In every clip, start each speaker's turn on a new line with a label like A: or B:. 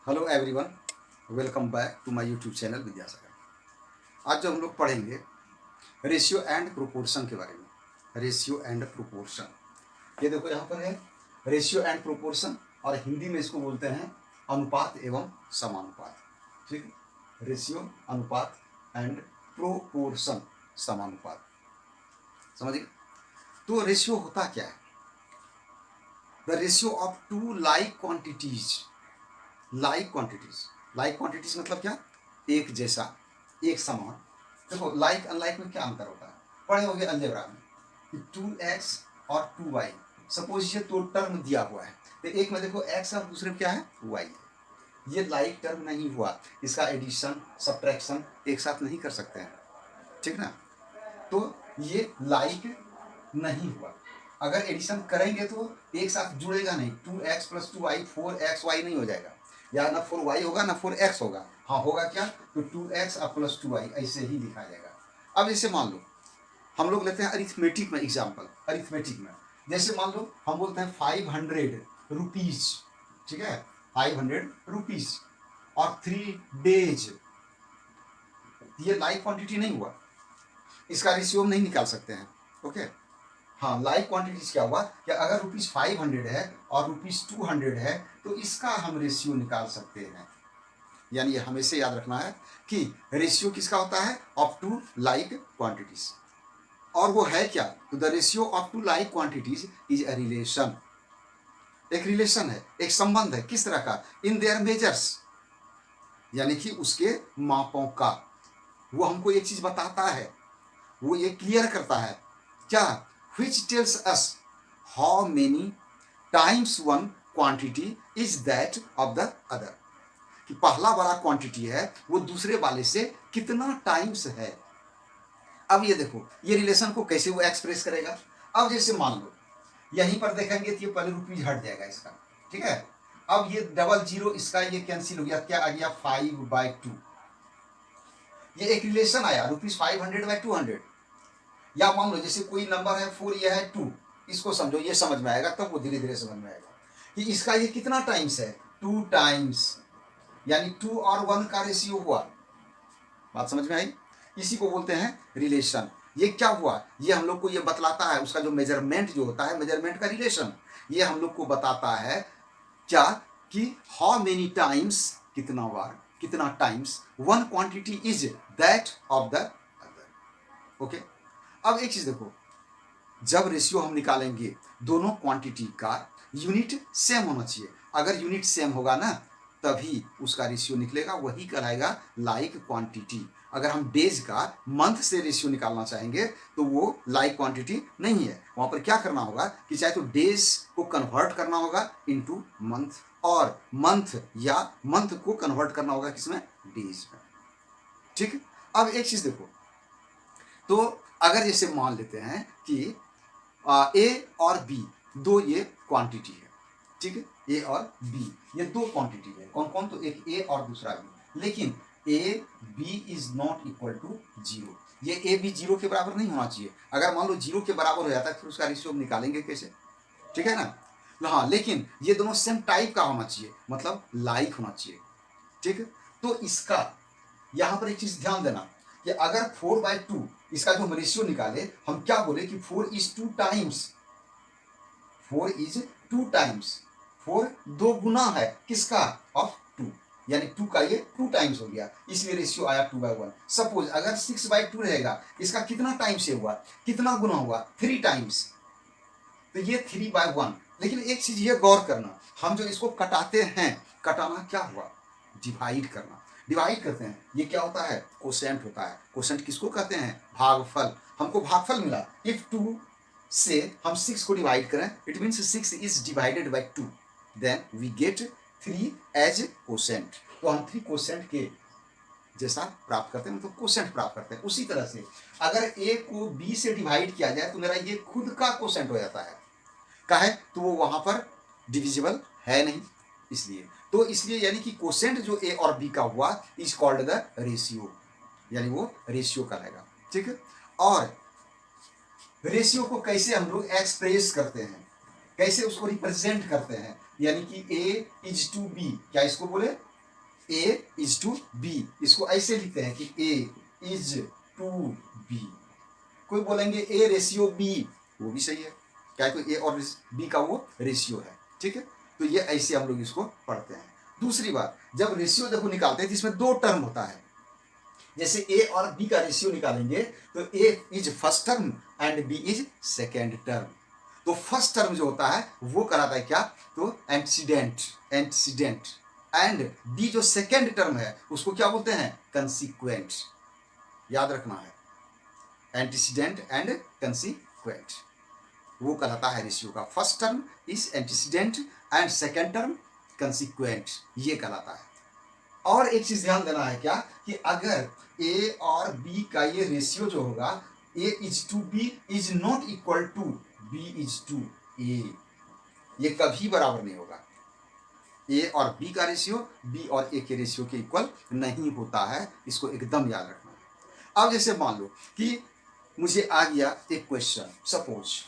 A: Hello everyone, welcome back to my YouTube channel Vidyasagar. आज जो हम लोग पढ़ेंगे रेशियो एंड प्रोपोर्शन के बारे में। रेशियो एंड प्रोपोर्शन, ये देखो यहाँ पर है रेशियो एंड प्रोपोर्शन, और हिंदी में इसको बोलते हैं अनुपात एवं समानुपात। ठीक है, रेशियो अनुपात एंड प्रोपोर्शन, समानुपात। समझिए, तो रेशियो होता क्या है? The ratio of two like quantities. Like quantities, like quantities मतलब क्या? एक जैसा, एक समान। देखो, लाइक अनलाइक में क्या अंतर होता है? पढ़े होंगे अलजेब्रा में कि 2x और 2y। सपोज ये दो टर्म दिया हुआ है, तो एक में देखो x और दूसरे में क्या है? y है। ये लाइक टर्म नहीं हुआ, इसका एडिशन सब्ट्रैक्शन एक साथ नहीं कर सकते हैं, ठीक ना? तो ये लाइक नहीं हुआ। अगर एडिशन करेंगे तो एक साथ जुड़ेगा नहीं। 2x प्लस 2y 4xy नहीं हो जाएगा, या ना 4y होगा ना 4x होगा। हाँ, होगा क्या? तो 2x और प्लस 2y ऐसे ही लिखा जाएगा। अब इसे मान लो, हम लोग लेते हैं अरिथमेटिक में एग्जाम्पल। अरिथमेटिक में जैसे मान लो हम बोलते हैं 500 रुपीज, ठीक है, 500 रुपीज और 3 डेज। ये लाइक क्वांटिटी नहीं हुआ, इसका रेशियो हम नहीं निकाल सकते हैं। ओके, हाँ, लाइक क्वांटिटीज क्या हुआ कि अगर ₹500 है और ₹200 है, तो इसका हम रेशियो निकाल सकते हैं। यानी ये हमेशा याद रखना है कि रेशियो किसका होता है? Of two like quantities. और वो है क्या? तो the ratio of two like quantities is a relation. एक रिलेशन है, एक संबंध है। किस तरह का? इन देयर मेजर्स, यानी कि उसके मापों का। वो हमको एक चीज बताता है, वो ये क्लियर करता है क्या? which tells us how many times one quantity is that of the other। कि पहला वाला क्वांटिटी है वो दूसरे वाले से कितना टाइम्स है। अब ये देखो, ये रिलेशन को कैसे वो एक्सप्रेस करेगा। अब जैसे मान लो यहीं पर देखेंगे तो ये पहले रुपीज हट जाएगा इसका, ठीक है। अब ये डबल जीरो, इसका ये कैंसिल हो गया, क्या आ गया? 5/2। ये एक रिलेशन आया, ₹500/200। या मान लो जैसे कोई नंबर है 4, ये है 2। इसको समझो, ये समझ में आएगा, तब वो धीरे धीरे समझ में आएगा कि इसका ये कितना टाइम्स है? 2 टाइम्स, यानी 2 और 1 का रेशियो हुआ। बात समझ में आई? इसी को बोलते हैं रिलेशन। ये क्या हुआ? ये हम लोग को ये बतलाता है उसका जो मेजरमेंट जो होता है, मेजरमेंट का रिलेशन, ये हम लोग को बताता है क्या? कि हाउ मेनी टाइम्स, कितना बार, कितना times one quantity is that of the other. Okay, अब एक चीज देखो, जब रेशियो हम निकालेंगे दोनों क्वांटिटी का यूनिट सेम होना चाहिए। अगर यूनिट सेम होगा ना, तभी उसका रेशियो निकलेगा, वही कहलाएगा लाइक क्वांटिटी। अगर हम डेज का मंथ से रेशियो निकालना चाहेंगे तो वो लाइक क्वांटिटी नहीं है। वहां पर क्या करना होगा कि चाहे तो डेज को कन्वर्ट करना होगा इनटू मंथ, और मंथ या मंथ को कन्वर्ट करना होगा किसमें? डेज में। ठीक। अब एक चीज देखो, तो अगर जैसे मान लेते हैं कि ए और बी दो ये क्वांटिटी है, ठीक है। ए और बी ये दो क्वांटिटी है। कौन कौन? तो एक ए और दूसरा बी। लेकिन A B is not equal to 0। ये ए बी 0 के बराबर नहीं होना चाहिए। अगर मान लो 0 के बराबर हो जाता है, फिर उसका रेशियो हम निकालेंगे कैसे? ठीक है ना? हाँ, लेकिन ये दोनों सेम टाइप का होना चाहिए, मतलब लाइक होना चाहिए। ठीक है, तो इसका यहां पर एक चीज ध्यान देना कि अगर 4/2 इसका जो हम रेशियो निकाले, हम क्या बोले कि 4:2 टाइम्स 4 दो गुना है किसका? ऑफ 2। यानी 2 का ये 2 टाइम्स हो गया, इसलिए रेशियो आया 2/1। सपोज अगर 6/2 रहेगा, इसका कितना टाइम से हुआ, कितना गुना हुआ? 3 टाइम्स, तो ये 3/1। लेकिन एक चीज ये गौर करना, हम जो इसको कटाते हैं, कटाना क्या हुआ? डिवाइड करना। डिवाइड करते हैं, ये क्या होता है? कोसेंट होता है। कोसेंट किसको कहते हैं? भागफल। हमको भागफल मिला। इफ 2 से हम 6 को डिवाइड करें, it means 6 is divided by 2, then we get 3 as quotient. तो हम 3 कोसेंट के जैसा प्राप्त करते हैं, मतलब कोसेंट प्राप्त करते हैं। उसी तरह से अगर ए को बी से डिवाइड किया जाए तो मेरा ये खुद का कोसेंट हो जाता है। काहे? तो वो वहां पर डिविजिबल है नहीं, इसलिए। तो इसलिए यानी कि कोसेंट जो ए और बी का हुआ इज कॉल्ड द रेशियो, यानी वो रेशियो कहलाएगा। ठीक है। और रेशियो को कैसे हम लोग एक्सप्रेस करते हैं, कैसे उसको रिप्रेजेंट करते हैं, यानी कि ए इज टू बी, क्या इसको बोले? ए इज टू बी, इसको ऐसे लिखते हैं कि ए इज टू बी। कोई बोलेंगे ए रेशियो बी, वो भी सही है, क्या है, तो ए और बी का वो रेशियो है, ठीक है। तो ये ऐसे हम लोग इसको पढ़ते हैं। दूसरी बात, जब रेशियो देखो निकालते हैं तो इसमें दो टर्म होता है। जैसे ए और बी का रेशियो निकालेंगे तो A is first term and B is second term. तो फर्स्ट टर्म जो होता है वो कहलाता है क्या, तो एंटीसीडेंट, एंटीसीडेंट। एंड बी जो सेकेंड टर्म है उसको क्या बोलते हैं, कंसीक्वेंट। याद रखना है, एंटीसीडेंट एंड कंसीक्वेंट, वो कहलाता है रेशियो का। First term is antecedent and second term consequent, ये कहलाता है। और एक चीज ध्यान देना है क्या, कि अगर ए और बी का ये रेशियो जो होगा, A is to B is not equal to B is to A, ये कभी बराबर नहीं होगा। ए और बी का रेशियो बी और ए के रेशियो के इक्वल नहीं होता है, इसको एकदम याद रखना है। अब जैसे मान लो कि मुझे आ गया एक क्वेश्चन, सपोज,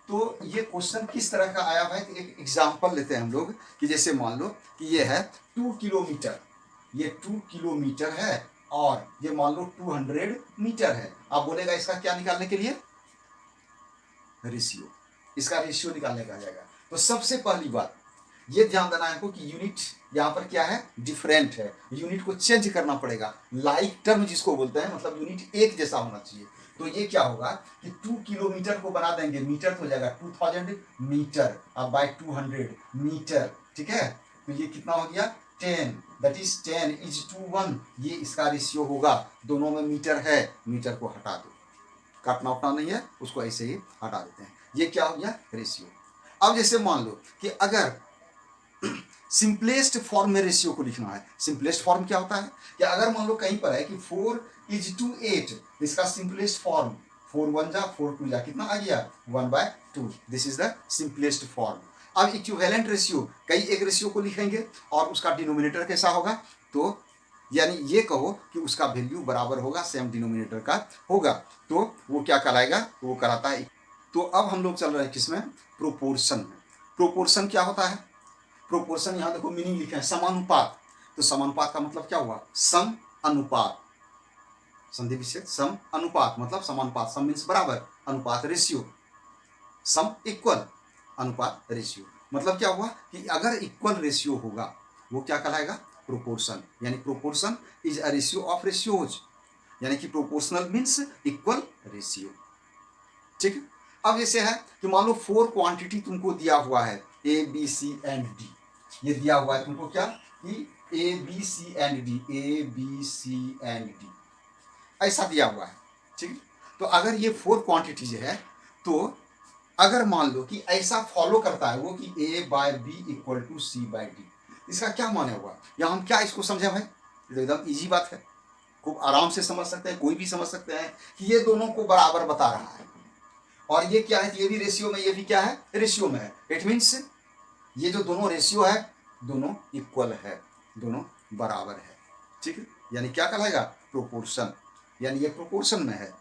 A: तो ये क्वेश्चन किस तरह का आया है, तो एक एग्जांपल लेते हैं हम लोग, कि जैसे मान लो कि ये है 2 किलोमीटर, ये 2 किलोमीटर है और ये मान लो 200 मीटर है। आप बोलेगा इसका क्या निकालने के लिए, रेशियो, इसका रेशियो निकालने का आ जाएगा। तो सबसे पहली बात ये ध्यान देना है आपको कि यूनिट यहाँ पर क्या है, डिफरेंट है, यूनिट को चेंज करना पड़ेगा। लाइक टर्म जिसको बोलते हैं, मतलब यूनिट एक जैसा होना चाहिए। तो ये क्या होगा कि 2 किलोमीटर को बना देंगे, मीटर तो हो जाएगा 2000 मीटर, अब बाय 200 मीटर, ठीक है। तो ये कितना हो गया 10, दैट इज 10 इज टू 1, ये इसका रेशियो होगा। दोनों में मीटर है, मीटर को हटा दो, काटना उठना नहीं है, उसको ऐसे ही हटा देते हैं। ये क्या हो गया, रेशियो। अब जैसे मान लो कि अगर सिंपलेस्ट फॉर्म में रेशियो को लिखना है, सिंपलेस्ट फॉर्म क्या होता है, कि अगर मान लो कहीं पर है कि 4 इज टू 8, इसका सिंपलेस्ट फॉर्म 4 1 जा 4 2 जा कितना आ गया 1/2, this is the simplest form. अब इक्विवेलेंट रेशियो, कई एक रेशियो को लिखेंगे और उसका डिनोमिनेटर कैसा होगा, तो यानी ये कहो कि उसका वैल्यू बराबर होगा, सेम डिनोमिनेटर का होगा, तो वो क्या कहलाएगा, वो कहलाता है। तो अब हम लोग चल रहे हैं किसमें, प्रोपोर्शन में। प्रोपोर्शन क्या होता है, प्रोपोर्शन यहाँ देखो मीनिंग लिखे हैं, समानुपात। तो समानुपात का मतलब क्या हुआ, सम अनुपात, संधि विच्छेद सम अनुपात, मतलब समानुपात, सम मीन्स बराबर, अनुपात रेशियो, सम इक्वल, अनुपात रेशियो, मतलब क्या हुआ कि अगर इक्वल रेशियो होगा वो क्या कहलाएगा, प्रोपोर्शन। यानी proportion is a ratio of ratios, यानी कि प्रोपोर्शनल मीन्स इक्वल रेशियो, ठीक है। अब जैसे है कि मान लो 4 क्वांटिटी तुमको दिया हुआ है, A B C and D, ये दिया हुआ है तुमको क्या, कि A B C and D, A B C and D ऐसा दिया हुआ है, ठीक है। तो अगर ये 4 क्वांटिटीज है, तो अगर मान लो कि ऐसा फॉलो करता है वो कि A by B equal to C by D, इसका क्या माने हुआ, या हम क्या इसको समझे भाई, तो एकदम इजी बात है, खूब आराम से समझ सकते हैं, कोई भी समझ सकते हैं कि ये दोनों को बराबर बता रहा है। और ये क्या है, ये भी रेशियो में, ये भी क्या है, रेशियो में है। इट मीन्स ये जो दोनों रेशियो है दोनों इक्वल है, दोनों बराबर है, ठीक है। यानी क्या कहलाएगा, प्रोपोर्शन, यानी ये प्रोपोर्शन में है,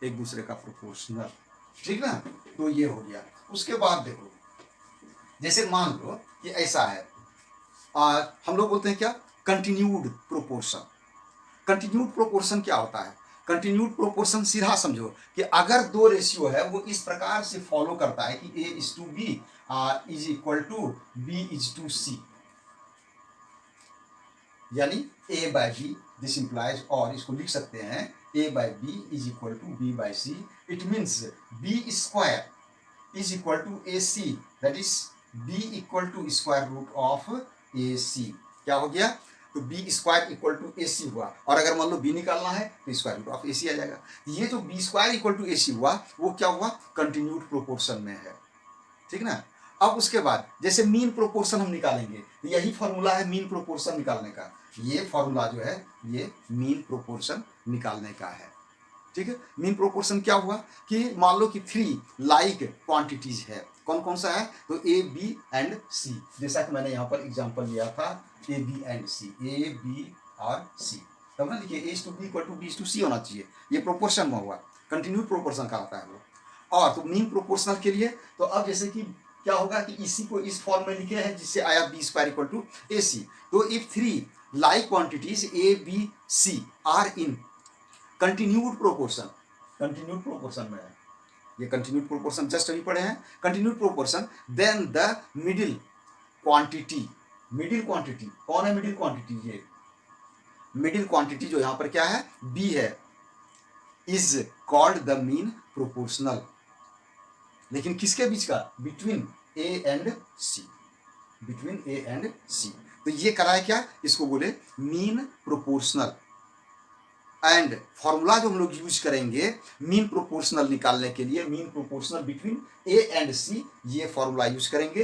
A: एक दूसरे का प्रोपोर्शनल, ठीक ना। तो ये हो गया। उसके बाद देखो, जैसे मान लो कि ऐसा है, हम लोग बोलते हैं क्या, कंटिन्यूड प्रोपोर्शन। कंटिन्यूड प्रोपोर्शन क्या होता है, कंटिन्यूड प्रोपोर्शन सीधा समझो कि अगर दो रेशियो है वो इस प्रकार से फॉलो करता है कि A is to B is equal to B is to C, यानी A by B, this implies, और इसको लिख सकते हैं A by B is equal to B by C. It means B square is equal to A C, that is B equal to square root of A C. क्या हो गया, तो B square equal to A C हुआ, और अगर मान लो B निकालना है तो स्क्वायर रूट ऑफ ए सी आ जाएगा। ये जो B square equal to A C हुआ वो क्या हुआ, कंटिन्यूड प्रोपोर्शन में है, ठीक ना। अब उसके बाद जैसे मीन प्रोपोर्शन हम निकालेंगे, यही फॉर्मूला है मीन प्रोपोर्शन निकालने का, ये फॉर्मूला जो है ये मीन प्रोपोर्शन निकालने का है, ठीक है। मीन प्रोपोर्शन क्या हुआ कि मान लो कि 3 लाइक क्वांटिटीज है, कौन कौन सा है, तो ए बी एंड सी, जैसा कि मैंने यहाँ पर एग्जांपल लिया था, A B and C, A B और सी, तब ना लिखिए A to B equal to B to C होना चाहिए, ये प्रोपोर्शन में हुआ, कंटिन्यूड प्रोपोर्शन का होता है वो। और तो मीन प्रोपोर्शनल के लिए, तो अब जैसे कि क्या होगा कि इसी को इस फॉर्म में लिखे हैं जिससे आया B square equal to A C. तो if three like quantities A B C are in continued proportion, continued proportion में है ये, कंटिन्यूड प्रोपोर्शन जस्ट अभी पढ़े हैं, continued proportion, then the middle quantity, middle quantity कौन है, मिडिल क्वांटिटी ये मिडिल क्वांटिटी जो यहां पर क्या है बी है, is called the mean proportional. लेकिन किसके बीच का, between A and C, between A and सी। तो ये कराए क्या, इसको बोले मीन प्रोपोर्शनल। एंड फॉर्मूला जो हम लोग यूज करेंगे मीन प्रोपोर्शनल निकालने के लिए, mean proportional between A and C, ये फॉर्मूला यूज करेंगे।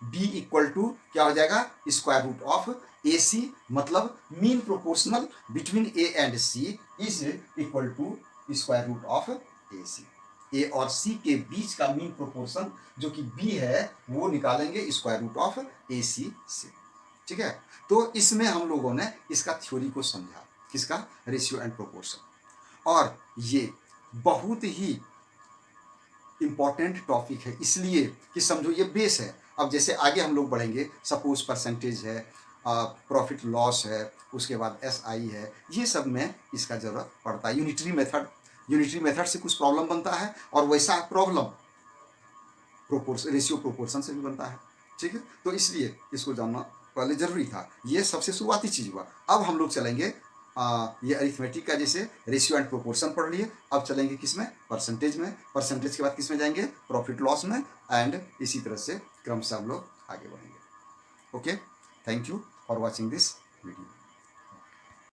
A: बी इक्वल टू क्या हो जाएगा, square root of A C, मतलब mean proportional between A and C is equal to square root of A C. A और C के बीच का mean proportion जो कि बी है वो निकालेंगे स्क्वायर रूट ऑफ ए सी से। ठीक है, तो इसमें हम लोगों ने इसका थ्योरी को समझा, किसका, रेशियो एंड प्रोपोर्शन। और ये बहुत ही इंपॉर्टेंट टॉपिक है, इसलिए कि समझो ये बेस है। अब जैसे आगे हम लोग बढ़ेंगे, सपोज परसेंटेज है, प्रॉफिट लॉस है, उसके बाद एस आई है, ये सब में इसका ज़रूरत पड़ता है। यूनिटरी मेथड, यूनिटरी मेथड से कुछ प्रॉब्लम बनता है और वैसा प्रॉब्लम रेशियो प्रोपोर्शन से भी बनता है। ठीक है, तो इसलिए इसको जानना पहले जरूरी था, ये सबसे शुरुआती चीज़ हुआ। अब हम लोग चलेंगे ये अरिथमेटिक का, जैसे रेशियो एंड प्रोपोर्शन पढ़ लिए, अब चलेंगे किस में, परसेंटेज में, परसेंटेज के बाद किस में जाएंगे, प्रॉफिट लॉस में, एंड इसी तरह से क्रमशः हम लोग आगे बढ़ेंगे। Okay, thank you for watching this video.